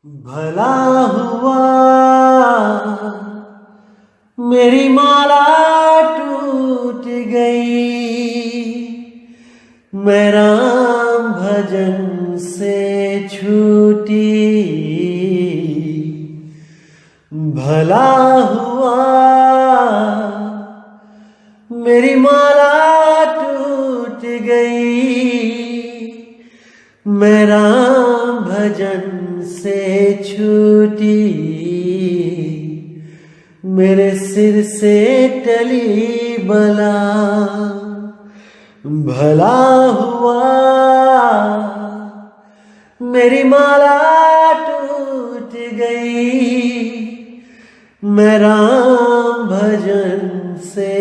भला हुआ मेरी माला टूट गई, मैं राम भजन से छूटी। भला हुआ मेरी माला टूट गई, मैं राम भजन से छूटी। मेरे सिर से टली बला, भला हुआ मेरी माला टूट गई, मैं राम भजन से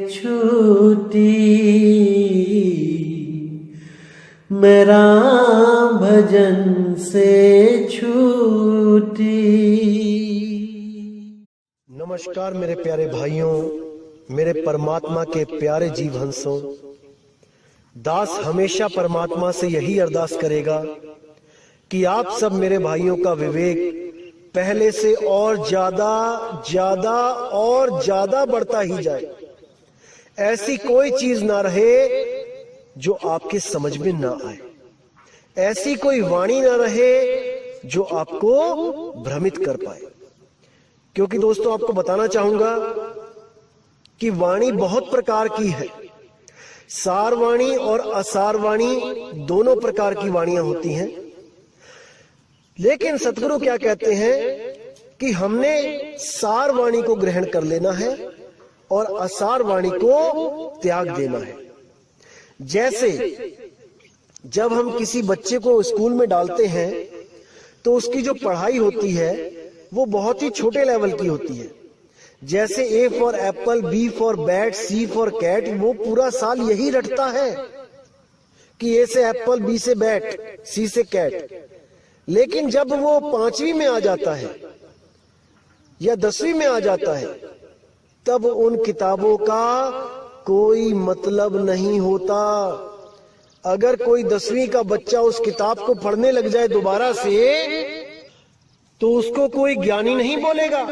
छूटी। मैं राम भजन से छूटी। नमस्कार मेरे प्यारे भाइयों, मेरे परमात्मा के प्यारे जीव हंसों। दास हमेशा परमात्मा से यही अरदास करेगा कि आप सब मेरे भाइयों का विवेक पहले से और ज्यादा ज्यादा और ज्यादा बढ़ता ही जाए। ऐसी कोई चीज ना रहे जो आपके समझ में ना आए, ऐसी कोई वाणी ना रहे जो आपको भ्रमित कर पाए। क्योंकि दोस्तों आपको बताना चाहूंगा कि वाणी बहुत प्रकार की है। सार वाणी और असार वाणी दोनों प्रकार की वाणियां होती हैं। लेकिन सतगुरु क्या कहते हैं कि हमने सार वाणी को ग्रहण कर लेना है और असार वाणी को त्याग देना है। जैसे जब हम किसी बच्चे को स्कूल में डालते हैं तो उसकी जो पढ़ाई होती है वो बहुत ही छोटे लेवल की होती है। जैसे A for apple, B for bat, C for cat, वो पूरा साल यही रटता है कि ए से एप्पल, बी से बैट, सी से कैट। लेकिन जब वो 5वीं में आ जाता है या 10वीं में आ जाता है तब उन किताबों का कोई मतलब नहीं होता। अगर कोई 10वीं का बच्चा उस किताब को पढ़ने लग जाए दोबारा से तो उसको कोई ज्ञानी नहीं बोलेगा,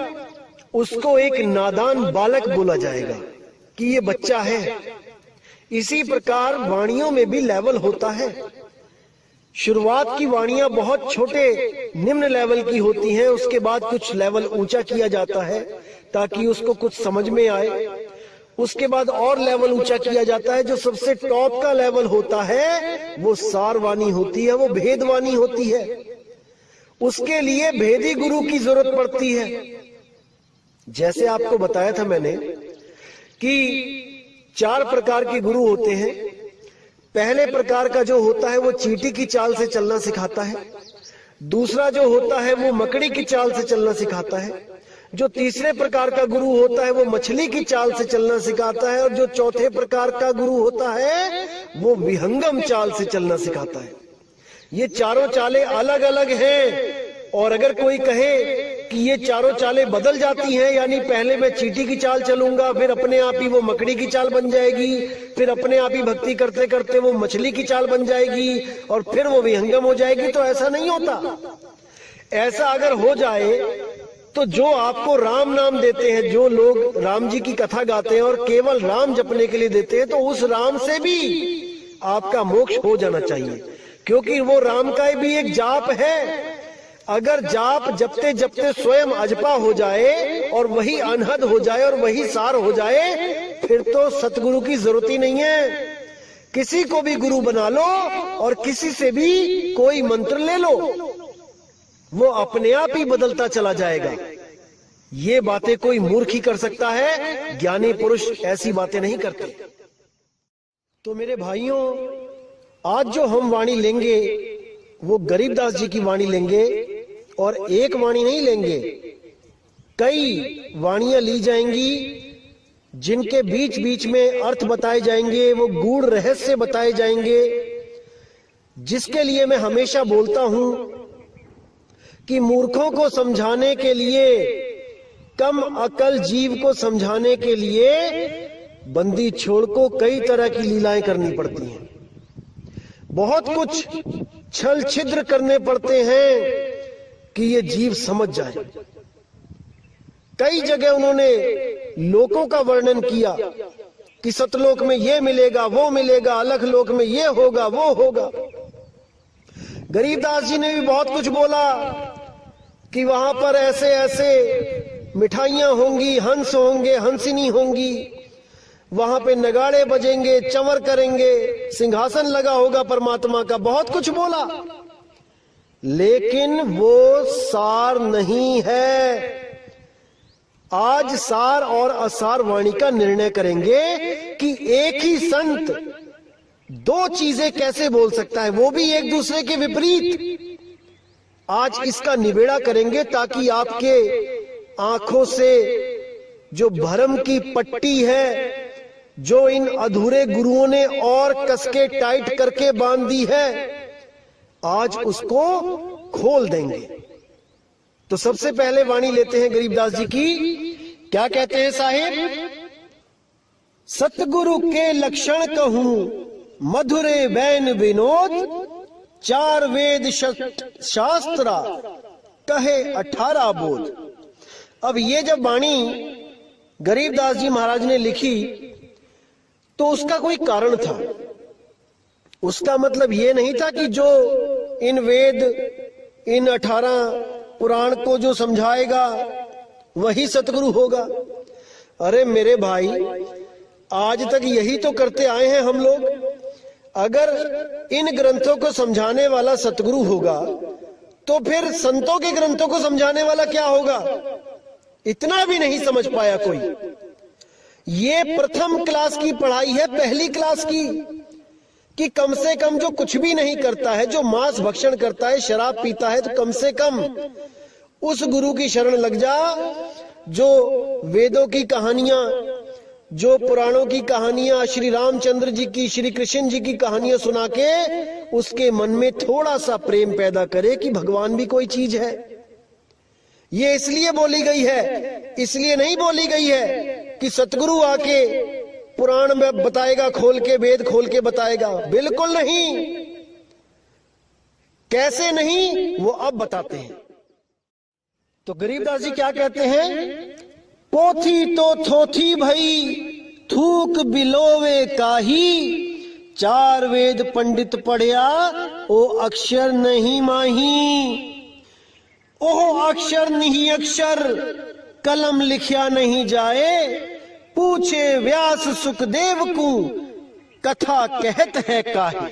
उसको एक नादान बालक बोला जाएगा कि ये बच्चा है। इसी प्रकार वाणियों में भी लेवल होता है। शुरुआत की वाणियां बहुत छोटे निम्न लेवल की होती हैं, उसके बाद कुछ लेवल ऊंचा किया जाता है ताकि उसको कुछ समझ में आए। उसके बाद और लेवल ऊंचा किया जाता है। जो सबसे टॉप का लेवल होता है वो सार वाणी होती है, वो भेदवाणी होती है। उसके लिए भेदी गुरु की जरूरत पड़ती है। जैसे आपको बताया था मैंने कि 4 प्रकार के गुरु होते हैं। पहले प्रकार का जो होता है वो चींटी की चाल से चलना सिखाता है। दूसरा जो होता है वो मकड़ी की चाल से चलना सिखाता है। जो तीसरे प्रकार का गुरु होता है वो मछली की चाल से चलना सिखाता है। और जो चौथे प्रकार का गुरु होता है वो विहंगम चाल से चलना सिखाता है। ये चारों चालें अलग अलग हैं। और अगर कोई कहे कि ये चारों चालें बदल जाती हैं, यानी पहले मैं चींटी की चाल चलूंगा, फिर अपने आप ही वो मकड़ी की चाल बन जाएगी, फिर अपने आप ही भक्ति करते करते वो मछली की चाल बन जाएगी और फिर वो विहंगम हो जाएगी, तो ऐसा नहीं होता। ऐसा अगर हो जाए तो जो आपको राम नाम देते हैं, जो लोग राम जी की कथा गाते हैं और केवल राम जपने के लिए देते हैं, तो उस राम से भी आपका मोक्ष हो जाना चाहिए। क्योंकि वो राम का भी एक जाप है। अगर जाप जपते जपते स्वयं अजपा हो जाए और वही अनहद हो जाए और वही सार हो जाए, फिर तो सतगुरु की जरूरत ही नहीं है। किसी को भी गुरु बना लो और किसी से भी कोई मंत्र ले लो, वो अपने आप ही बदलता चला जाएगा। ये बातें कोई मूर्ख ही कर सकता है, ज्ञानी पुरुष ऐसी बातें नहीं करते। तो मेरे भाइयों, आज जो हम वाणी लेंगे वो गरीबदास जी की वाणी लेंगे और एक वाणी नहीं लेंगे, कई वाणियां ली जाएंगी जिनके बीच बीच में अर्थ बताए जाएंगे, वो गूढ़ रहस्य बताए जाएंगे। जिसके लिए मैं हमेशा बोलता हूं कि मूर्खों को समझाने के लिए, कम अकल जीव को समझाने के लिए बंदी छोड़ को कई तरह की लीलाएं करनी पड़ती हैं। बहुत कुछ छल छिद्र करने पड़ते हैं, कि ये जीव समझ जाए। कई जगह उन्होंने लोकों का वर्णन किया कि सतलोक में ये मिलेगा, वो मिलेगा, अलख लोक में ये होगा, वो होगा। गरीबदास जी ने भी बहुत कुछ बोला कि वहां पर ऐसे ऐसे मिठाइयां होंगी, हंस होंगे, हंसिनी होंगी, वहां पे नगाड़े बजेंगे, चंवर करेंगे, सिंहासन लगा होगा परमात्मा का। बहुत कुछ बोला, लेकिन वो सार नहीं है। आज सार और असार वाणी का निर्णय करेंगे कि एक ही संत दो चीजें कैसे बोल सकता है, वो भी एक दूसरे के विपरीत। आज इसका निबेड़ा करेंगे ताकि आपके आंखों से जो भ्रम की पट्टी है, जो इन अधूरे गुरुओं ने और कसके टाइट करके बांध दी है, आज उसको खोल देंगे। तो सबसे पहले वाणी लेते हैं गरीबदास जी की। क्या कहते हैं साहिब? सतगुरु के लक्षण कहूं मधुरे बैन विनोद, चार वेद शास्त्रा कहे 18 बोध। अब ये जब वाणी गरीबदास जी महाराज ने लिखी तो उसका कोई कारण था। उसका मतलब ये नहीं था कि जो इन वेद, इन 18 पुराण को जो समझाएगा वही सतगुरु होगा। अरे मेरे भाई, आज तक यही तो करते आए हैं हम लोग। अगर इन ग्रंथों को समझाने वाला सतगुरु होगा तो फिर संतों के ग्रंथों को समझाने वाला क्या होगा? इतना भी नहीं समझ पाया कोई। ये प्रथम क्लास की पढ़ाई है, पहली क्लास की, कि कम से कम जो कुछ भी नहीं करता है, जो मांस भक्षण करता है, शराब पीता है, तो कम से कम उस गुरु की शरण लग जा जो वेदों की कहानियां, जो पुराणों की कहानियां, श्री रामचंद्र जी की, श्री कृष्ण जी की कहानियां सुना के उसके मन में थोड़ा सा प्रेम पैदा करे कि भगवान भी कोई चीज है। ये इसलिए बोली गई है, इसलिए नहीं बोली गई है कि सतगुरु आके पुराण में बताएगा, खोल के, वेद खोल के बताएगा। बिल्कुल नहीं। कैसे नहीं, वो अब बताते हैं। तो गरीबदास जी क्या कहते हैं? पोथी तो थोथी भई थूक बिलोवे काही, चार वेद पंडित पढ़िया ओ अक्षर नहीं माही। ओह अक्षर नहीं अक्षर कलम लिखिया नहीं जाए, पूछे व्यास सुखदेव को कथा कहत है काहे।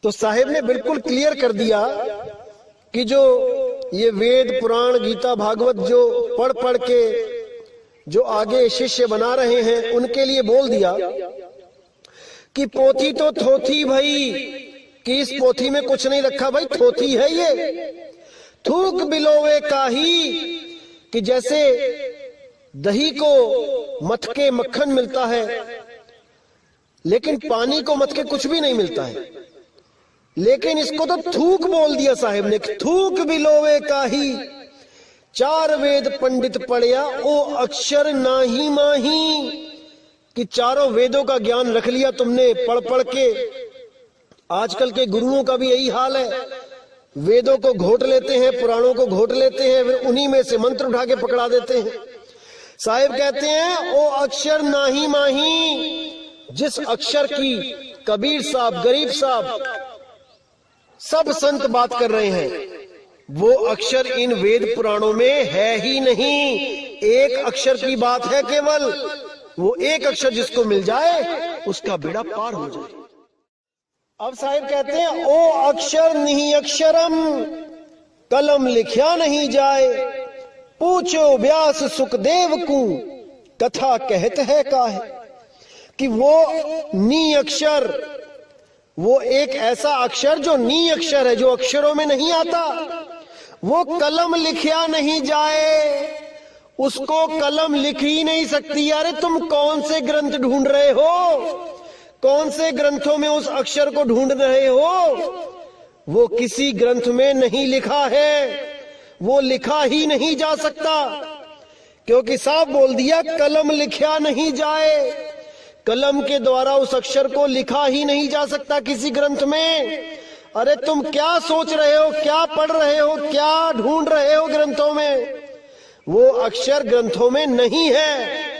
तो साहिब ने बिल्कुल क्लियर कर दिया कि जो ये वेद, पुराण, गीता, भागवत जो पढ़ पढ़ के जो आगे शिष्य बना रहे हैं उनके लिए बोल दिया कि पोथी तो थोथी भाई, कि इस पोथी में कुछ नहीं रखा भाई, थोथी है ये। थूक बिलोवे काही, कि जैसे दही को मथ के मक्खन मिलता है, लेकिन पानी को मथ के कुछ भी नहीं मिलता है। लेकिन इसको तो थूक बोल दिया साहिब ने। थूक बिलोवे काही, चार वेद पंडित पढ़िया ओ अक्षर नाही माही, कि चारों वेदों का ज्ञान रख लिया तुमने पढ़ पढ़ के। आजकल के गुरुओं का भी यही हाल है, वेदों को घोट लेते हैं, पुराणों को घोट लेते हैं, फिर उन्हीं में से मंत्र उठा के पकड़ा देते हैं। साहिब कहते हैं ओ अक्षर नाही माही, जिस अक्षर की कबीर साहब, गरीब साहब, सब संत बात कर रहे हैं, वो अक्षर इन वेद पुराणों में है ही नहीं। एक अक्षर की बात है केवल, वो एक अक्षर जिसको मिल जाए उसका बेड़ा पार हो जाए। अब साहिब कहते हैं ओ अक्षर नहीं अक्षरम कलम लिखिया नहीं जाए, पूछो व्यास सुखदेव को कथा कहत है काहे। कि वो नी अक्षर, वो एक ऐसा अक्षर जो नी अक्षर है, जो अक्षरों में नहीं आता, वो कलम लिखिया नहीं जाए, उसको कलम लिख ही नहीं सकती। यार तुम कौन से ग्रंथ ढूंढ रहे हो, कौन से ग्रंथों में उस अक्षर को ढूंढ रहे हो? वो किसी ग्रंथ में नहीं लिखा है, वो लिखा ही नहीं जा सकता, क्योंकि साफ बोल दिया कलम लिखा नहीं जाए। कलम के द्वारा उस अक्षर को लिखा ही नहीं जा सकता किसी ग्रंथ में। अरे तुम क्या सोच रहे हो, क्या पढ़ रहे हो, क्या ढूंढ रहे हो ग्रंथों में? वो अक्षर ग्रंथों में नहीं है,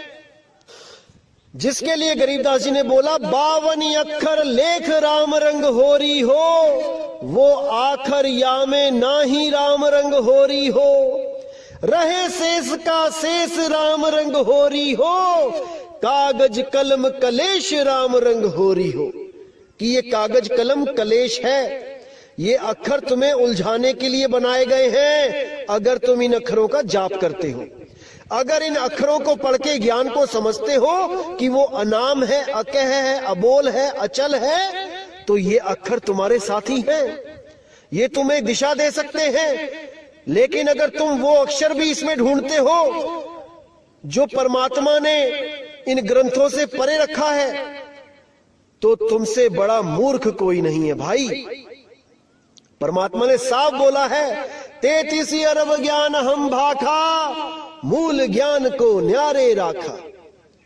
जिसके लिए गरीबदास जी ने बोला 52 अक्षर लेख राम रंग होरी हो, वो आखर या में ना ही राम रंग होरी हो, रहे शेष का शेष राम रंग होरी हो, कागज कलम कलेश राम रंग होरी हो। कि ये कागज कलम कलेश है, ये अक्षर तुम्हें उलझाने के लिए बनाए गए हैं। अगर तुम इन अक्षरों का जाप करते हो, अगर इन अक्षरों को पढ़ के ज्ञान को समझते हो कि वो अनाम है, अकह है, अबोल है, अचल है, तो ये अक्षर तुम्हारे साथी हैं, ये तुम्हें दिशा दे सकते हैं। लेकिन अगर तुम वो अक्षर भी इसमें ढूंढते हो जो परमात्मा ने इन ग्रंथों से परे रखा है, तो तुमसे बड़ा मूर्ख कोई नहीं है भाई। परमात्मा ने साफ बोला है, 33 अरब ज्ञान हम भाखा, मूल ज्ञान को न्यारे राखा।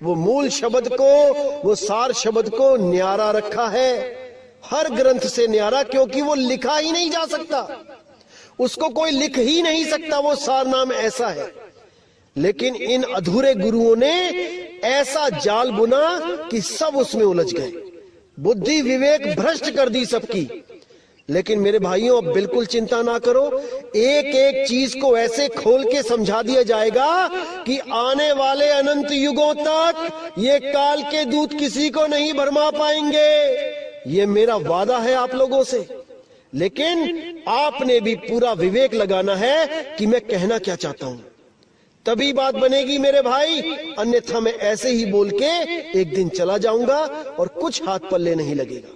वो मूल शब्द को, वो सार शब्द को न्यारा रखा है, हर ग्रंथ से न्यारा, क्योंकि वो लिखा ही नहीं जा सकता, उसको कोई लिख ही नहीं सकता, वो सार नाम ऐसा है। लेकिन इन अधूरे गुरुओं ने ऐसा जाल बुना कि सब उसमें उलझ गए, बुद्धि विवेक भ्रष्ट कर दी सबकी। लेकिन मेरे भाइयों, अब बिल्कुल चिंता ना करो, एक एक चीज को ऐसे खोल के समझा दिया जाएगा कि आने वाले अनंत युगों तक ये काल के दूत किसी को नहीं भरमा पाएंगे। ये मेरा वादा है आप लोगों से। लेकिन आपने भी पूरा विवेक लगाना है कि मैं कहना क्या चाहता हूं, तभी बात बनेगी मेरे भाई। अन्यथा मैं ऐसे ही बोल के एक दिन चला जाऊंगा और कुछ हाथ पल्ले नहीं लगेगा।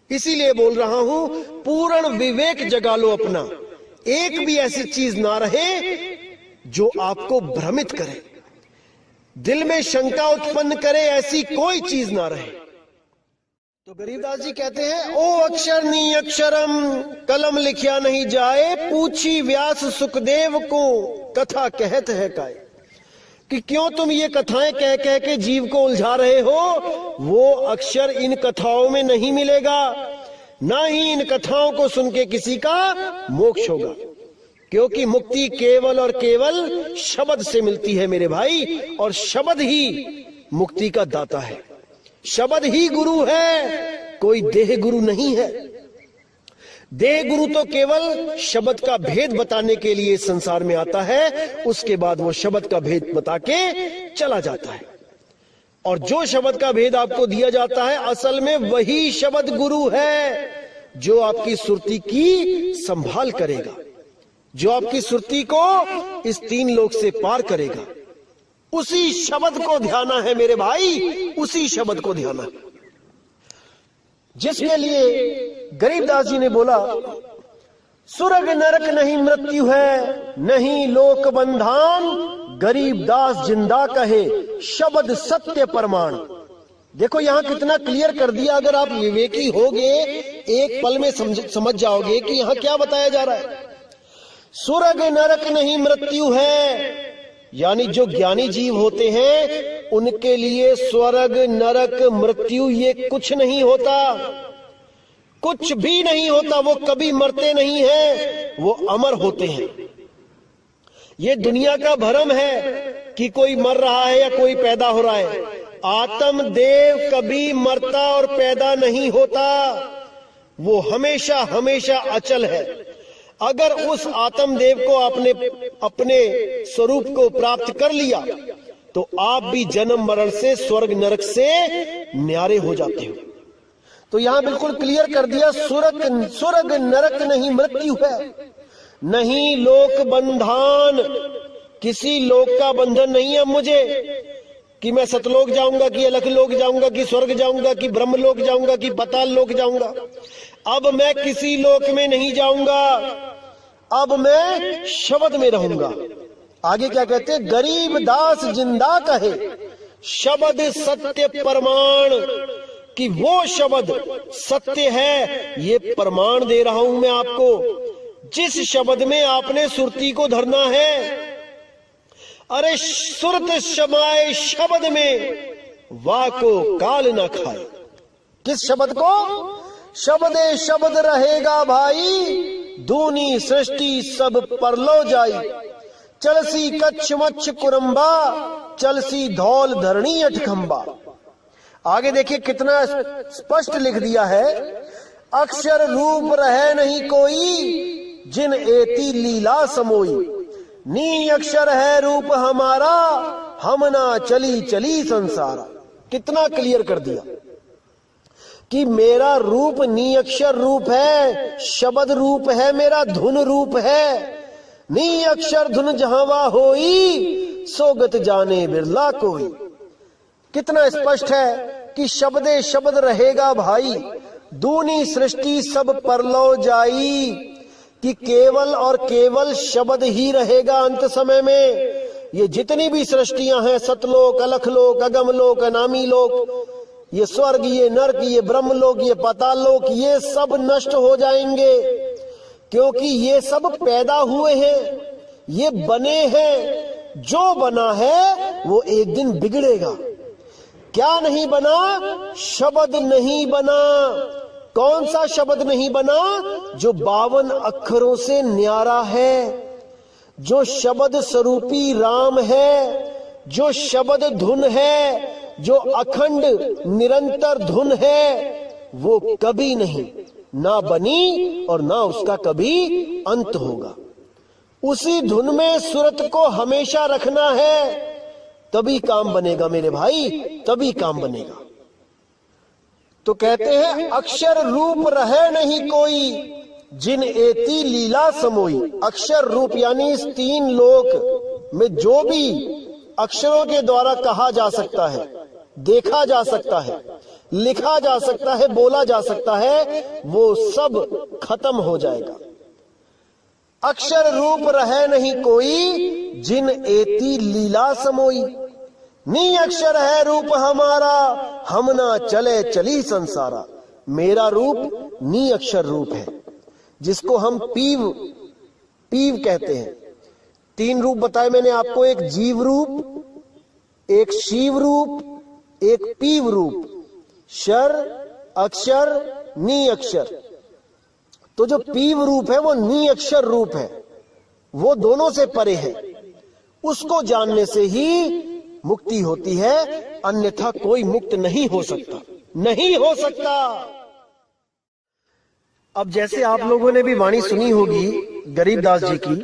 इसीलिए बोल रहा हूं, पूर्ण विवेक जगा लो अपना। एक भी ऐसी चीज ना रहे जो आपको भ्रमित करे, दिल में शंका उत्पन्न करे, ऐसी कोई चीज ना रहे। तो गरीबदास जी कहते हैं, ओ अक्षर नी अक्षरम, कलम लिखिया नहीं जाए, पूछी व्यास सुखदेव को, कथा कहत है काय। कि क्यों तुम ये कथाएं कह कह के जीव को उलझा रहे हो? वो अक्षर इन कथाओं में नहीं मिलेगा, ना ही इन कथाओं को सुन के किसी का मोक्ष होगा, क्योंकि मुक्ति केवल और केवल शब्द से मिलती है मेरे भाई। और शब्द ही मुक्ति का दाता है, शब्द ही गुरु है, कोई देह गुरु नहीं है। देह गुरु तो केवल शब्द का भेद बताने के लिए संसार में आता है, उसके बाद वो शब्द का भेद बता के चला जाता है। और जो शब्द का भेद आपको दिया जाता है, असल में वही शब्द गुरु है, जो आपकी सुरती की संभाल करेगा, जो आपकी सुरती को इस 3 लोक से पार करेगा। उसी शब्द को ध्याना है मेरे भाई, उसी शब्द को ध्याना है, जिसके लिए गरीबदास जी ने बोला, सुरग नरक नहीं मृत्यु है, नहीं लोक बंधान, गरीबदास जिंदा कहे, शब्द सत्य प्रमाण। देखो यहां कितना क्लियर कर दिया। अगर आप विवेकी होगे, एक पल में समझ जाओगे कि यहां क्या बताया जा रहा है। सुरग नरक नहीं मृत्यु है, यानी जो ज्ञानी जीव होते हैं उनके लिए स्वर्ग नरक मृत्यु ये कुछ नहीं होता, कुछ भी नहीं होता। वो कभी मरते नहीं हैं, वो अमर होते हैं। ये दुनिया का भ्रम है कि कोई मर रहा है या कोई पैदा हो रहा है। आत्मदेव कभी मरता और पैदा नहीं होता, वो हमेशा हमेशा अचल है। अगर उस आत्मदेव को आपने अपने स्वरूप को प्राप्त कर लिया तो आप भी जन्म मरण से, स्वर्ग नरक से न्यारे हो जाते हो। तो यहां बिल्कुल क्लियर कर दिया, स्वर्ग नरक नहीं मृत्यु है, नहीं लोक बंधन, किसी लोक का बंधन नहीं है मुझे कि मैं सतलोक जाऊंगा, कि अलख लोक जाऊंगा, कि स्वर्ग जाऊंगा, कि ब्रह्म लोक जाऊंगा, कि पाताल लोक जाऊंगा। अब मैं किसी लोक में नहीं जाऊंगा, अब मैं शब्द में रहूंगा। आगे क्या कहते हैं, गरीबदास जिंदा कहे, शब्द सत्य प्रमाण, कि वो शब्द सत्य है, ये प्रमाण दे रहा हूं मैं आपको। जिस शब्द में आपने सुरती को धरना है, अरे सुरत समाए शब्द में, वाह को काल ना खाए। किस शब्द को? शब्दे शब्द रहेगा भाई, दूनी सृष्टि सब परलो जाई। चलसी कच्छ मच्छ कुरंबा, चलसी धौल धरणी अठखंबा। आगे देखिए कितना स्पष्ट लिख दिया है, अक्षर रूप रहे नहीं कोई, जिन एती लीला समोई। नी अक्षर है रूप हमारा, हम ना चली चली संसारा। कितना क्लियर कर दिया कि मेरा रूप नी अक्षर रूप है, शब्द रूप है, मेरा धुन रूप है। नी अक्षर धुन जहावा होई, सोगत जाने बिरला कोई। कितना स्पष्ट है कि शब्दे शब्द रहेगा भाई, दूनी सृष्टि सब परलो जाई। कि केवल और केवल शब्द ही रहेगा अंत समय में। ये जितनी भी सृष्टियां हैं, सतलोक, अलखलोक, अगमलोक, अनामी लोक, ये स्वर्ग, ये नरक, ये ब्रह्मलोक, ये पाताललोक, ये सब नष्ट हो जाएंगे, क्योंकि ये सब पैदा हुए हैं, ये बने हैं। जो बना है वो एक दिन बिगड़ेगा। क्या नहीं बना? शब्द नहीं बना। कौन सा शब्द नहीं बना? जो 52 अक्षरों से न्यारा है, जो शब्द स्वरूपी राम है, जो शब्द धुन है, जो अखंड निरंतर धुन है, वो कभी नहीं ना बनी और ना उसका कभी अंत होगा। उसी धुन में सुरत को हमेशा रखना है, तभी काम बनेगा मेरे भाई, तभी काम बनेगा। तो कहते हैं अक्षर रूप रहे नहीं कोई, जिन एती लीला समोई। अक्षर रूप यानी इस 3 लोक में जो भी अक्षरों के द्वारा कहा जा सकता है, देखा जा सकता है, लिखा जा सकता है, बोला जा सकता है, वो सब खत्म हो जाएगा। अक्षर रूप रहे नहीं कोई, जिन एती लीला समोई। नी अक्षर है रूप हमारा, हम ना चले चली संसारा। मेरा रूप नी अक्षर रूप है, जिसको हम पीव कहते हैं। 3 रूप बताए मैंने आपको, एक जीव रूप, एक शिव रूप, एक पीव रूप। शर, अक्षर, नी अक्षर। तो जो पीव रूप है वो नी अक्षर रूप है, वो दोनों से परे है। उसको जानने से ही मुक्ति होती है, अन्यथा कोई मुक्त नहीं हो सकता, नहीं हो सकता। अब जैसे आप लोगों ने भी वाणी सुनी होगी गरीबदास जी की,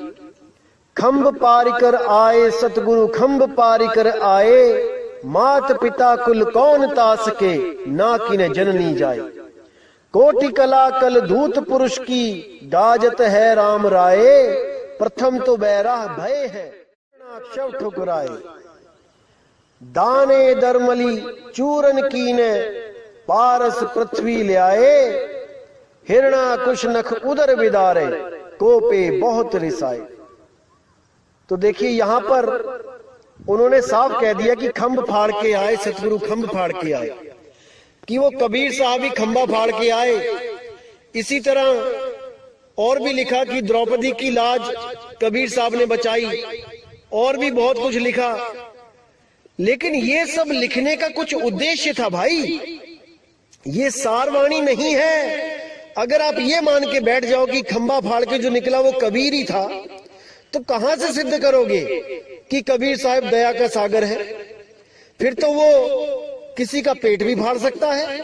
खंभ पार कर आए सतगुरु, खंभ पार कर आए, मात पिता कुल कौन तास के, ना किने जननी जाए। कोटि कला कल धूत पुरुष की, गाजत है राम राये, प्रथम तो बैराह भय है, अक्षव ठुकराए। दाने दरमली चूरन कीने, पारस पृथ्वी ले आए, हिरणा कुश नख उदर विदारे, कोपे बहुत रिसाए। तो देखिए यहां पर उन्होंने साफ कह दिया कि खंभ फाड़ के आए सतगुरु, खंभ फाड़ के आए, कि वो कबीर साहब ही खंभा फाड़ के आए। इसी तरह और भी लिखा कि द्रौपदी की लाज कबीर साहब ने बचाई, और भी बहुत कुछ लिखा। लेकिन ये सब लिखने का कुछ उद्देश्य था भाई, ये सारवाणी नहीं है। अगर आप ये मान के बैठ जाओ कि खंभा फाड़ के जो निकला वो कबीर ही था, तो कहां से सिद्ध करोगे कि कबीर साहब दया का सागर है? फिर तो वो किसी का पेट भी फाड़ सकता है,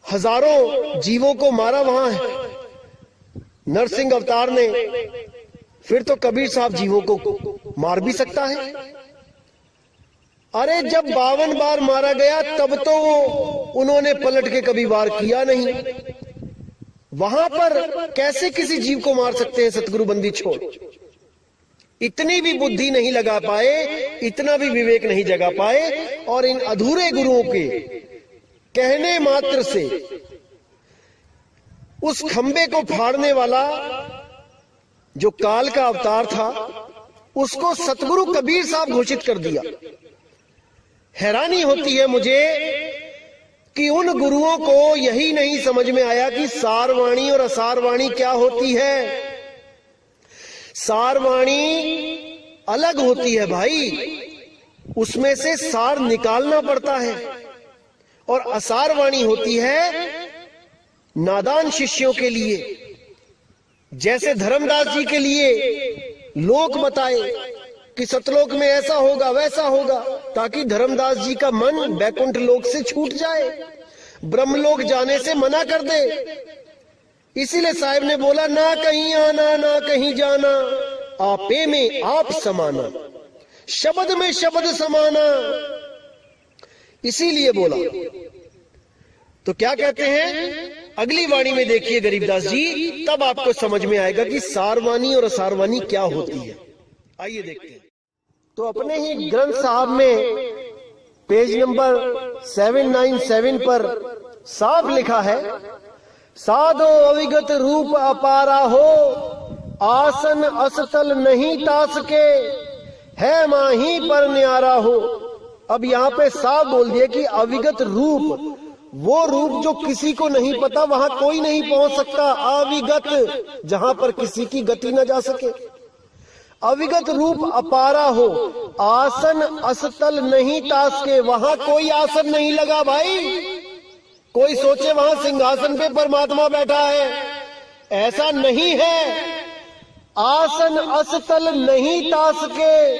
हजारों जीवों को मारा वहां है नरसिंह अवतार ने, फिर तो कबीर साहब जीवों को मार भी सकता है। अरे जब 52 बार मारा गया तब तो उन्होंने पलट के कभी वार किया नहीं, वहां पर कैसे किसी जीव को मार सकते हैं सतगुरु बंदी छोड़? इतनी भी बुद्धि नहीं लगा पाए, इतना भी विवेक नहीं जगा पाए, और इन अधूरे गुरुओं के कहने मात्र से उस खंबे को फाड़ने वाला जो काल का अवतार था उसको सतगुरु कबीर साहब घोषित कर दिया। हैरानी होती है मुझे कि उन गुरुओं को यही नहीं समझ में आया कि सारवाणी और असारवाणी क्या होती है। सारवाणी अलग होती है भाई, उसमें से सार निकालना पड़ता है, और असारवाणी होती है नादान शिष्यों के लिए, जैसे धर्मदास जी के लिए लोक बताए कि सतलोक में ऐसा होगा वैसा होगा, ताकि धर्मदास जी का मन बैकुंठ लोक से छूट जाए, ब्रह्मलोक जाने से मना कर दे। इसीलिए साहिब ने बोला, ना कहीं आना ना कहीं जाना, आपे में आप समाना, शब्द में शब्द समाना। इसीलिए बोला। तो क्या कहते हैं, अगली वाणी में देखिए गरीबदास जी, तब आपको समझ में आएगा कि सारवानी और असारवानी क्या होती है। आइए देखते हैं। तो अपने ही ग्रंथ साहब में पेज नंबर 797 पर साफ लिखा है, साधो अविगत रूप अपारा हो, आसन असतल नहीं तास के, है माही पर न्यारा हो। अब यहाँ पे साफ बोल दिया कि अविगत रूप, वो रूप जो किसी को नहीं पता, वहां कोई नहीं पहुंच सकता। अविगत, जहां पर किसी की गति न जा सके। अविगत रूप अपारा हो, आसन असतल नहीं तास के, वहां कोई आसन नहीं लगा भाई। कोई सोचे वहां सिंहासन पे परमात्मा बैठा है, ऐसा नहीं है। आसन असतल नहीं तास के,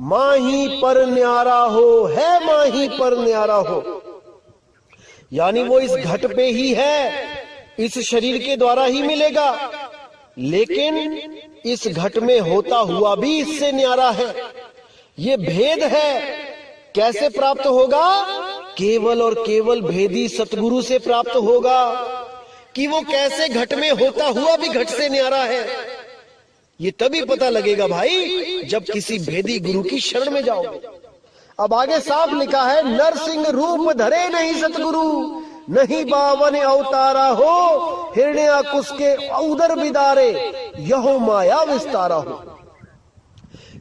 माही पर न्यारा हो, है माही पर न्यारा हो। यानी वो इस घट पे ही है, इस शरीर के द्वारा ही मिलेगा, लेकिन इस घट में होता हुआ भी इससे न्यारा है। ये भेद है। कैसे प्राप्त होगा? केवल और केवल भेदी सतगुरु से प्राप्त होगा कि वो कैसे घट में होता हुआ भी घट से न्यारा है। ये तभी पता लगेगा भाई जब किसी भेदी गुरु की शरण में जाओगे। अब आगे साफ लिखा है, नरसिंह रूप धरे नहीं सतगुरु, नहीं बावन अवतारा हो, हिरण्याकुश के उदर बिदारे, यहो माया विस्तारा हो।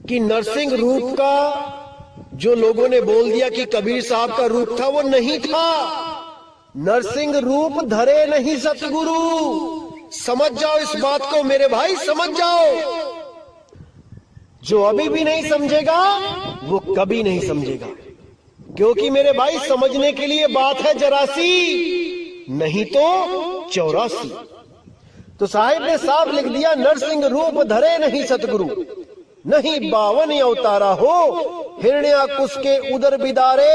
कि नरसिंह रूप का जो लोगों ने बोल दिया कि कबीर साहब का रूप था, वो नहीं था। नरसिंह रूप धरे नहीं सतगुरु। समझ जाओ इस बात को मेरे भाई, समझ जाओ। जो अभी भी नहीं समझेगा वो कभी नहीं समझेगा, क्योंकि मेरे भाई समझने के लिए बात है जरासी, नहीं तो 84। तो साहिब ने साफ लिख दिया, नरसिंह रूप धरे नहीं सतगुरु, नहीं बावन अवतारा हो, हिरण्याकुश के उदर बिदारे,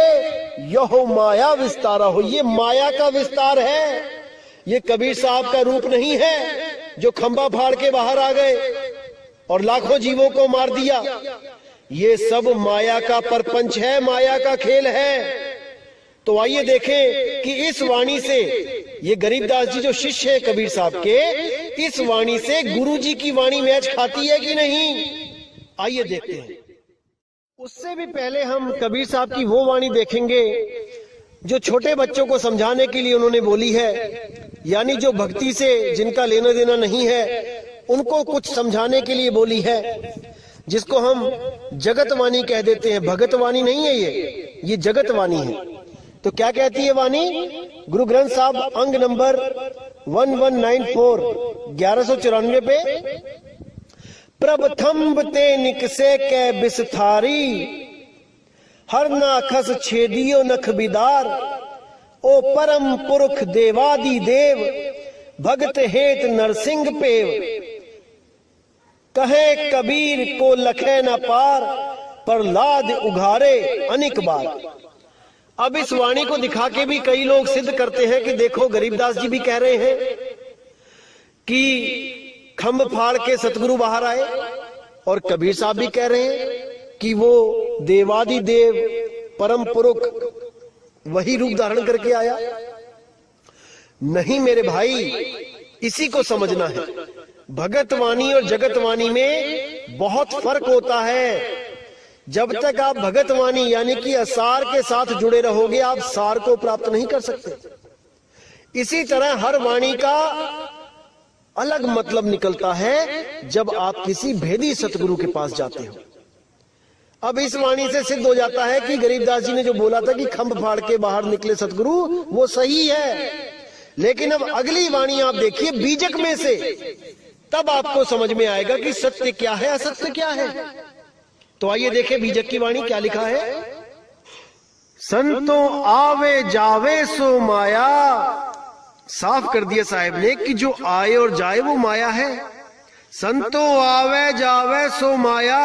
यहो माया विस्तारा हो। ये माया का विस्तार है, ये कबीर साहब का रूप नहीं है जो खंबा फाड़ के बाहर आ गए और लाखों जीवों को मार दिया। ये सब माया का परपंच है, माया का खेल है। तो आइए देखें कि इस वाणी से, ये गरीबदास जी जो शिष्य है कबीर साहब के, इस वाणी से गुरु जी की वाणी मैच खाती है कि नहीं। आइए देखते हैं। उससे भी पहले हम कबीर साहब की वो वाणी देखेंगे जो छोटे बच्चों को समझाने के लिए उन्होंने बोली है, यानी जो भक्ति से जिनका लेना देना नहीं है उनको कुछ समझाने के लिए बोली है, जिसको हम जगतवाणी कह देते हैं। भगतवाणी नहीं है ये जगतवाणी है। तो क्या कहती है वाणी? गुरु ग्रंथ साहब अंग नंबर 1194 1194 पे, प्रभथम्ब ते निकसे कै बिसथारी, हर नाखस छेदियो नख बिदार, ओ परम पुरख देवादि देव, भगत हेत नरसिंह पेव, कहे कबीर को लखे न पार, प्रहलाद उघारे अनेक बार। अब इस वाणी को दिखा के भी कई लोग सिद्ध करते हैं कि देखो गरीबदास जी भी कह रहे हैं कि खंभ फाड़ के सतगुरु बाहर आए, और कबीर साहब भी कह रहे हैं कि वो देवादि देव परम पुरुष वही रूप धारण करके आया। नहीं मेरे भाई, इसी को समझना है। भगतवाणी और जगतवाणी में बहुत फर्क होता है। जब तक आप भगतवाणी यानी कि असार के साथ जुड़े रहोगे, आप सार को प्राप्त नहीं कर सकते। इसी तरह हर वाणी का अलग मतलब निकलता है जब आप किसी भेदी सतगुरु के पास जाते हो। अब इस वाणी से सिद्ध हो जाता है कि गरीबदास जी ने जो बोला था कि खंभ फाड़ के बाहर निकले सतगुरु, वो सही है। लेकिन अब अगली वाणी आप देखिए बीजक में से, तब आपको समझ में आएगा कि सत्य क्या है, असत्य क्या है। तो आइए देखें बीजक की वाणी क्या लिखा है। संतों आवे जावे सो माया, साफ कर दिया साहिब ने कि जो आए और जाए वो माया है। संतो आवे जावे सो माया,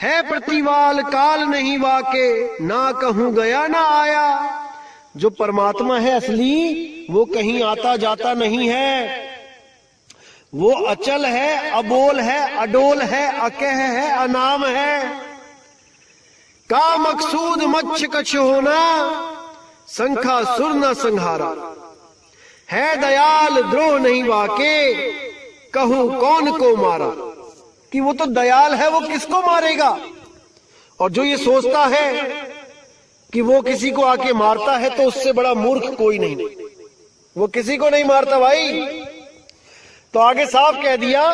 है प्रतिवाल काल नहीं वाके, ना कहूं गया ना आया। जो परमात्मा है असली वो कहीं आता जाता नहीं है, वो अचल है, अबोल है, अडोल है, अकह है, अनाम है। का मकसूद मच्छ कछ होना, संखा सुर न संहारा। है दयाल द्रोह नहीं वाके, कहूं कौन को मारा। कि वो तो दयाल है, वो किसको मारेगा। और जो ये सोचता है कि वो किसी को आके मारता है तो उससे बड़ा मूर्ख कोई नहीं। वो किसी को नहीं मारता भाई। तो आगे साफ कह दिया,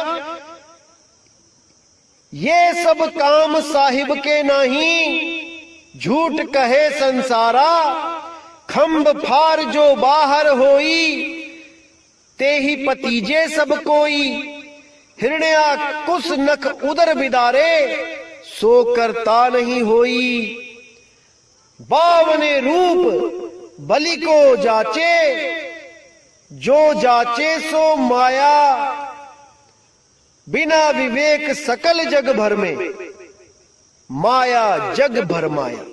ये सब काम साहिब के नहीं, झूठ कहे संसारा। खंब फार जो बाहर होई, ते ही पतीजे सब कोई। हिरण्या कुस नख उदर बिदारे, सो करता नहीं होई। बावने रूप बलि को जाचे, जो जाचे सो माया। बिना विवेक सकल जग भर में, माया जग भर माया।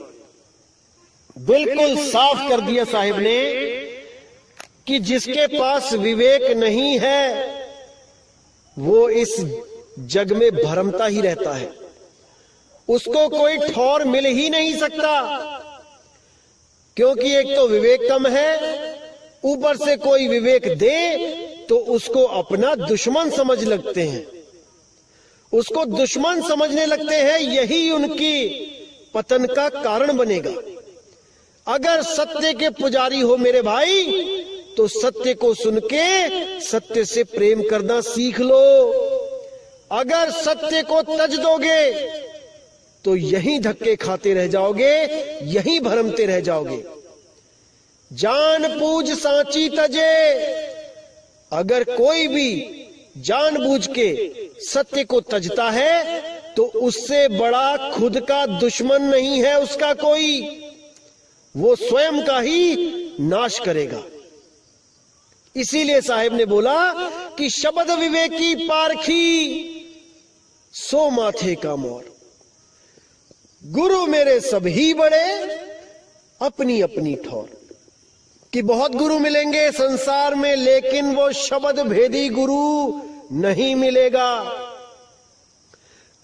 बिल्कुल साफ कर दिया साहिब ने कि जिसके पास विवेक नहीं है वो इस जग में भरमता ही रहता है। उसको कोई ठौर मिल ही नहीं सकता, क्योंकि एक तो विवेक कम है, ऊपर से कोई विवेक दे तो उसको अपना दुश्मन समझ लगते हैं, उसको दुश्मन समझने लगते हैं। यही उनकी पतन का कारण बनेगा। अगर सत्य के पुजारी हो मेरे भाई, तो सत्य को सुन के सत्य से प्रेम करना सीख लो। अगर सत्य को तज दोगे तो यहीं धक्के खाते रह जाओगे, यहीं भरमते रह जाओगे। जान पूज सांची तजे। अगर कोई भी जानबूझ के सत्य को तजता है तो उससे बड़ा खुद का दुश्मन नहीं है उसका कोई। वो स्वयं का ही नाश करेगा। इसीलिए साहिब ने बोला कि शब्द विवेकी पारखी, सो माथे का मोर। गुरु मेरे सभी बड़े, अपनी अपनी ठौर। कि बहुत गुरु मिलेंगे संसार में, लेकिन वो शब्द भेदी गुरु नहीं मिलेगा।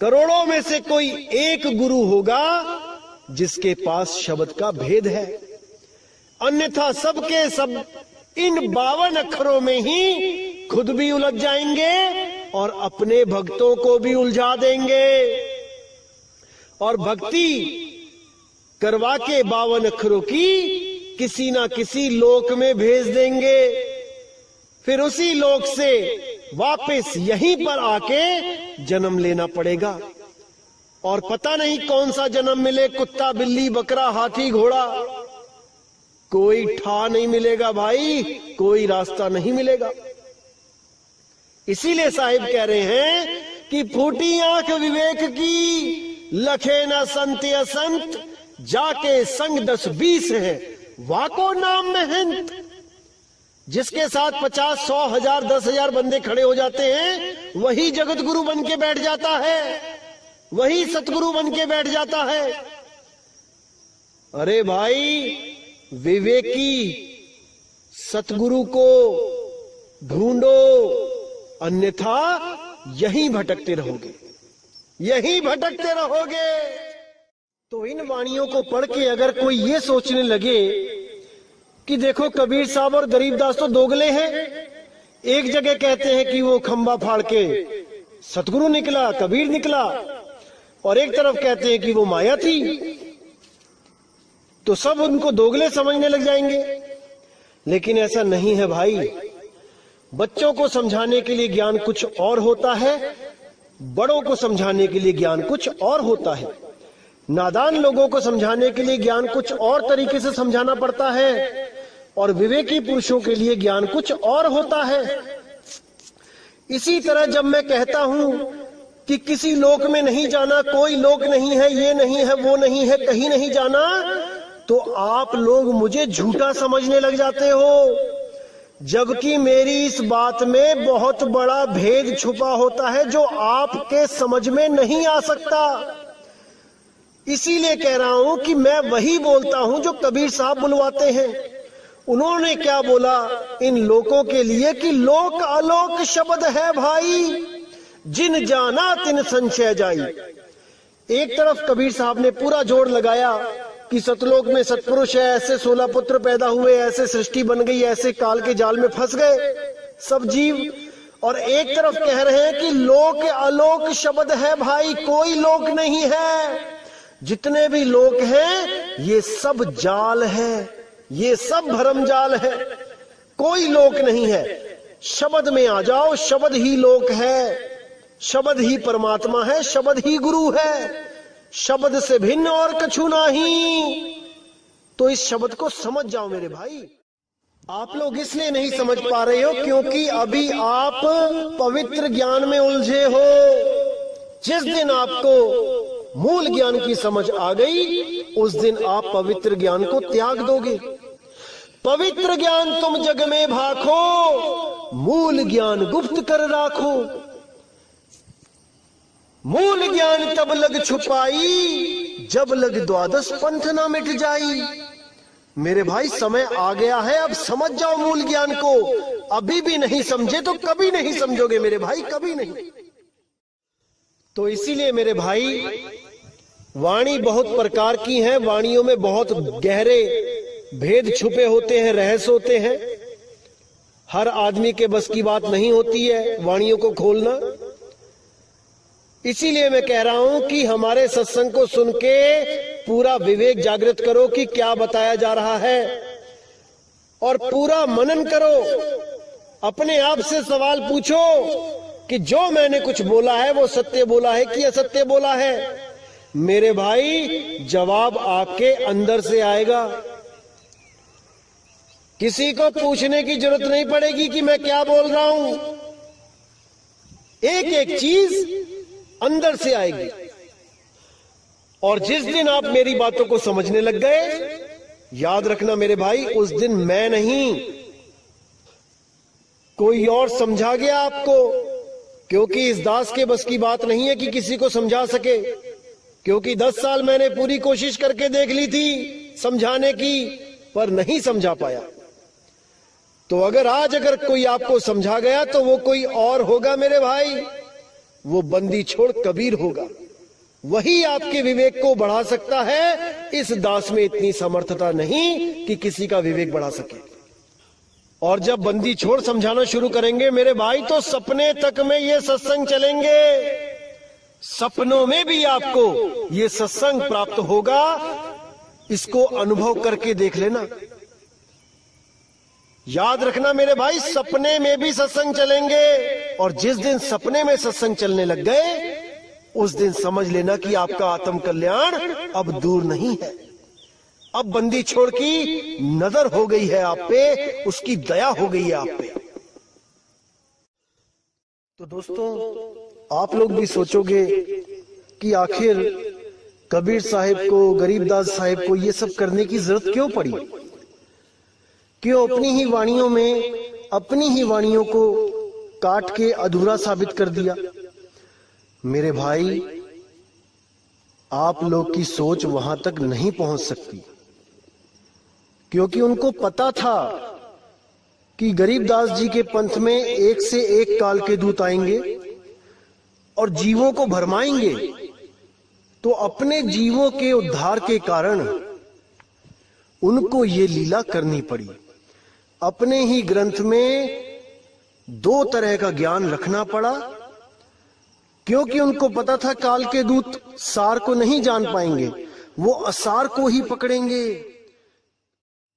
करोड़ों में से कोई एक गुरु होगा जिसके पास शब्द का भेद है, अन्यथा सबके सब इन 52 अक्षरों में ही खुद भी उलझ जाएंगे और अपने भक्तों को भी उलझा देंगे। और भक्ति करवा के 52 अक्षरों की किसी ना किसी लोक में भेज देंगे। फिर उसी लोक से वापस यहीं पर आके जन्म लेना पड़ेगा। और पता नहीं कौन सा जन्म मिले, कुत्ता बिल्ली बकरा हाथी घोड़ा, कोई ठा नहीं मिलेगा भाई, कोई रास्ता नहीं मिलेगा। इसीलिए साहिब कह रहे हैं कि फूटी आंख विवेक की, लखे न संत असंत, जाके संग 10-20 है, वाको नाम महंत। जिसके साथ 50, 100, 1000, 10,000 बंदे खड़े हो जाते हैं, वही जगत गुरु बन के बैठ जाता है, वही सतगुरु बन के बैठ जाता है। अरे भाई, विवेकी सतगुरु को ढूंढो, अन्यथा यहीं भटकते रहोगे, यहीं भटकते रहोगे। तो इन वाणियों को पढ़ के अगर कोई ये सोचने लगे कि देखो कबीर साहब और गरीबदास तो दोगले हैं, एक जगह कहते हैं कि वो खंबा फाड़ के सतगुरु निकला, कबीर निकला, और एक तरफ कहते हैं कि वो माया थी, तो सब उनको दोगले समझने लग जाएंगे। लेकिन ऐसा नहीं है भाई। बच्चों को समझाने के लिए ज्ञान कुछ और होता है, बड़ों को समझाने के लिए ज्ञान कुछ और होता है। नादान लोगों को समझाने के लिए ज्ञान कुछ और तरीके से समझाना पड़ता है, और विवेकी पुरुषों के लिए ज्ञान कुछ और होता है। इसी तरह जब मैं कहता हूं कि किसी लोक में नहीं जाना, कोई लोक नहीं है, ये नहीं है, वो नहीं है, कहीं नहीं जाना, तो आप लोग मुझे झूठा समझने लग जाते हो। जबकि मेरी इस बात में बहुत बड़ा भेद छुपा होता है जो आपके समझ में नहीं आ सकता। इसीलिए कह रहा हूं कि मैं वही बोलता हूं जो कबीर साहब बुलवाते हैं। उन्होंने क्या बोला इन लोगों के लिए कि लोक अलोक शब्द है भाई, जिन जाना तिन संशय जाई। एक तरफ कबीर साहब ने पूरा जोर लगाया कि सतलोक में सतपुरुष है, ऐसे 16 पुत्र पैदा हुए, ऐसे सृष्टि बन गई, ऐसे काल के जाल में फंस गए सब जीव। और एक तरफ कह रहे हैं कि लोक अलोक शब्द है भाई, कोई लोक नहीं है, जितने भी लोक हैं ये सब जाल है, ये सब भरम जाल है, कोई लोक नहीं है। शब्द में आ जाओ, शब्द ही लोक है, शब्द ही परमात्मा है, शब्द ही गुरु है, शब्द से भिन्न और कछु नहीं। तो इस शब्द को समझ जाओ मेरे भाई। आप लोग इसलिए नहीं समझ पा रहे हो क्योंकि अभी आप पवित्र ज्ञान में उलझे हो। जिस दिन आपको मूल ज्ञान की समझ आ गई उस दिन आप पवित्र ज्ञान को त्याग दोगे। पवित्र ज्ञान तुम जग में भाखो, मूल ज्ञान गुप्त कर राखो। मूल ज्ञान तब लग छुपाई, जब लग द्वादश पंथ ना मिट जाई। मेरे भाई समय आ गया है, अब समझ जाओ मूल ज्ञान को। अभी भी नहीं समझे तो कभी नहीं समझोगे मेरे भाई, कभी नहीं। तो इसीलिए मेरे भाई वाणी बहुत प्रकार की है, वाणियों में बहुत गहरे भेद छुपे होते हैं, रहस्य होते हैं। हर आदमी के बस की बात नहीं होती है वाणियों को खोलना। इसीलिए मैं कह रहा हूं कि हमारे सत्संग को सुन के पूरा विवेक जागृत करो कि क्या बताया जा रहा है, और पूरा मनन करो। अपने आप से सवाल पूछो कि जो मैंने कुछ बोला है वो सत्य बोला है कि असत्य बोला है। मेरे भाई जवाब आपके अंदर से आएगा, किसी को पूछने की जरूरत नहीं पड़ेगी कि मैं क्या बोल रहा हूं। एक एक चीज अंदर से आएगी। और जिस दिन आप मेरी बातों को समझने लग गए, याद रखना मेरे भाई, उस दिन मैं नहीं कोई और समझा गया आपको। क्योंकि इस दास के बस की बात नहीं है कि किसी को समझा सके, क्योंकि 10 साल मैंने पूरी कोशिश करके देख ली थी समझाने की, पर नहीं समझा पाया। तो अगर कोई आपको समझा गया तो वो कोई और होगा मेरे भाई, वो बंदी छोड़ कबीर होगा। वही आपके विवेक को बढ़ा सकता है। इस दास में इतनी समर्थता नहीं कि किसी का विवेक बढ़ा सके। और जब बंदी छोड़ समझाना शुरू करेंगे मेरे भाई तो सपने तक में ये सत्संग चलेंगे, सपनों में भी आपको ये सत्संग प्राप्त होगा। इसको अनुभव करके देख लेना। याद रखना मेरे भाई, सपने में भी सत्संग चलेंगे। और जिस दिन सपने में सत्संग चलने लग गए उस दिन समझ लेना कि आपका आत्म कल्याण अब दूर नहीं है। अब बंदी छोड़ की नजर हो गई है आप पे, उसकी दया हो गई है आप पे। तो दोस्तों, आप लोग भी सोचोगे कि आखिर कबीर साहिब को, गरीबदास साहिब को ये सब करने की जरूरत क्यों पड़ी? क्यों अपनी ही वाणियों में अपनी ही वाणियों को काट के अधूरा साबित कर दिया? मेरे भाई, आप लोग की सोच वहां तक नहीं पहुंच सकती, क्योंकि उनको पता था कि गरीबदास जी के पंथ में एक से एक काल के दूत आएंगे और जीवों को भरमाएंगे। तो अपने जीवों के उद्धार के कारण उनको ये लीला करनी पड़ी। अपने ही ग्रंथ में 2 तरह का ज्ञान रखना पड़ा, क्योंकि उनको पता था काल के दूत सार को नहीं जान पाएंगे, वो असार को ही पकड़ेंगे।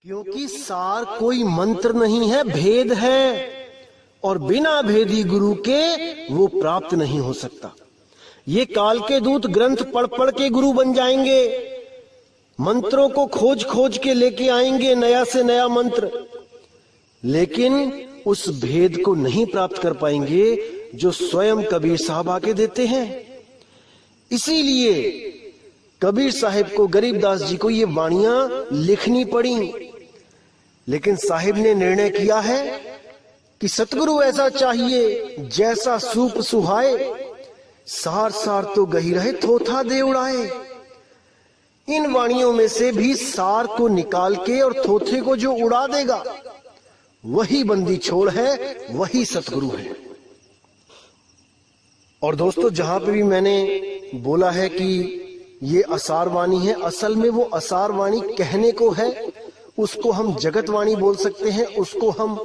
क्योंकि सार कोई मंत्र नहीं है, भेद है, और बिना भेदी गुरु के वो प्राप्त नहीं हो सकता। ये काल के दूत ग्रंथ पढ़ पढ़ के गुरु बन जाएंगे, मंत्रों को खोज खोज के लेके आएंगे, नया से नया मंत्र, लेकिन उस भेद को नहीं प्राप्त कर पाएंगे जो स्वयं कबीर साहब आके देते हैं। इसीलिए कबीर साहिब को, गरीबदास जी को ये वाणियां लिखनी पड़ी। लेकिन साहिब ने निर्णय किया है कि सतगुरु ऐसा चाहिए जैसा सूप सुहाए, सार सार तो गही रहे थोथा दे उड़ाए। इन वाणियों में से भी सार को निकाल के और थोथे को जो उड़ा देगा वही बंदी छोड़ है, वही सतगुरु है। और दोस्तों, जहां पे भी मैंने बोला है कि ये असार वाणी है, असल में वो असार वाणी कहने को है, उसको हम जगत वाणी बोल सकते हैं, उसको हम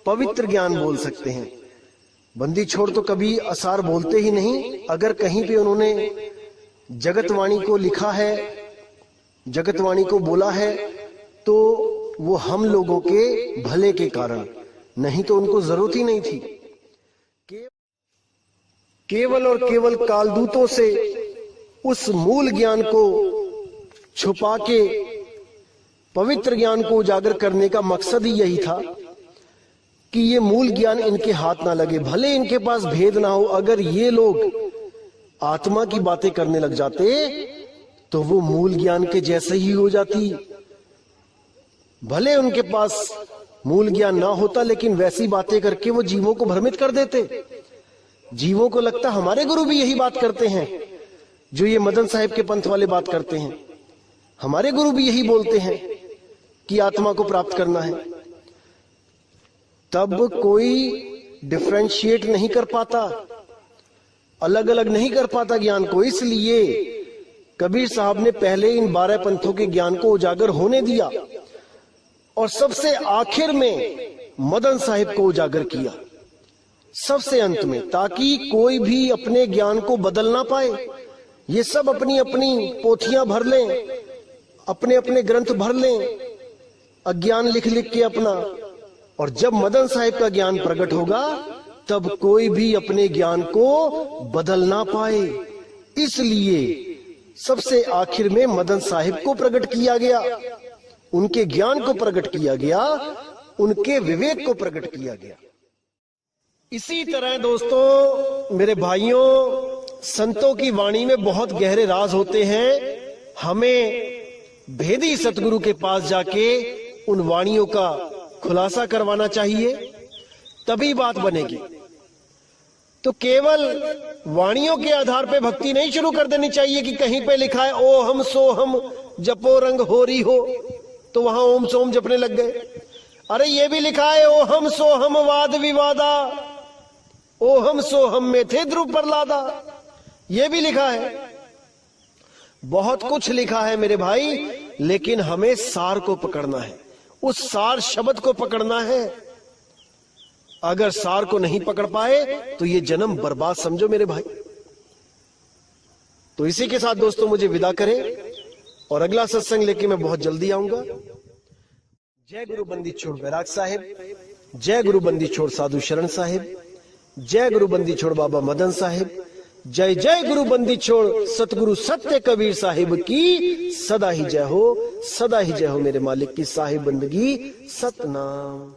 पवित्र ज्ञान बोल सकते हैं। बंदी छोड़ तो कभी असार बोलते ही नहीं। अगर कहीं पे उन्होंने जगत वाणी को लिखा है, जगत वाणी को बोला है, तो वो हम लोगों के भले के कारण, नहीं तो उनको जरूरत ही नहीं थी। केवल और केवल कालदूतों से उस मूल ज्ञान को छुपा के पवित्र ज्ञान को उजागर करने का मकसद ही यही था कि ये मूल ज्ञान इनके हाथ ना लगे। भले इनके पास भेद ना हो, अगर ये लोग आत्मा की बातें करने लग जाते तो वो मूल ज्ञान के जैसे ही हो जाती। भले उनके पास मूल ज्ञान ना होता, लेकिन वैसी बातें करके वो जीवों को भ्रमित कर देते। जीवों को लगता हमारे गुरु भी यही बात करते हैं जो ये मदन साहिब के पंथ वाले बात करते हैं, हमारे गुरु भी यही बोलते हैं कि आत्मा को प्राप्त करना है। तब कोई डिफरेंशिएट नहीं कर पाता, अलग अलग नहीं कर पाता ज्ञान को। इसलिए कबीर साहब ने पहले इन 12 पंथों के ज्ञान को उजागर होने दिया और सबसे आखिर में मदन साहिब को उजागर किया, सबसे अंत में, ताकि कोई भी अपने ज्ञान को बदल ना पाए। ये सब अपनी अपनी पोथियां भर लें, अपने अपने ग्रंथ भर लें, अज्ञान लिख लिख के अपना, और जब मदन साहिब का ज्ञान प्रकट होगा तब कोई भी अपने ज्ञान को बदल ना पाए। इसलिए सबसे आखिर में मदन साहिब को प्रकट किया गया, उनके ज्ञान को प्रकट किया गया, उनके विवेक को प्रकट किया गया। इसी तरह दोस्तों, मेरे भाइयों, संतों की वाणी में बहुत गहरे राज होते हैं। हमें भेदी सतगुरु के पास जाके उन वाणियों का खुलासा करवाना चाहिए, तभी बात बनेगी। तो केवल वाणियों के आधार पे भक्ति नहीं शुरू कर देनी चाहिए कि कहीं पे लिखा है ओ हम सो हम जपो रंग होरी हो, तो वहां ओम सोम जपने लग गए। अरे ये भी लिखा है ओ हम सो हम वाद विवादा, ओ हम सो हम में थे ध्रुव प्रहलादा, ये भी लिखा है। बहुत कुछ लिखा है मेरे भाई, लेकिन हमें सार को पकड़ना है, उस सार शब्द को पकड़ना है। अगर सार को नहीं पकड़ पाए तो ये जन्म बर्बाद समझो मेरे भाई। तो इसी के साथ दोस्तों मुझे विदा करें, और अगला सत्संग लेके मैं बहुत जल्दी आऊंगा। जय गुरु बंदी छोड़ बैराग साहिब, जय गुरु बंदी छोड़ साधु शरण साहिब, जय गुरु बंदी छोड़ बाबा मदन साहिब, जय जय गुरु बंदी छोड़ सतगुरु सत्य कबीर साहिब की सदा ही जय हो, सदा ही जय हो मेरे मालिक की साहिब बंदगी सतनाम।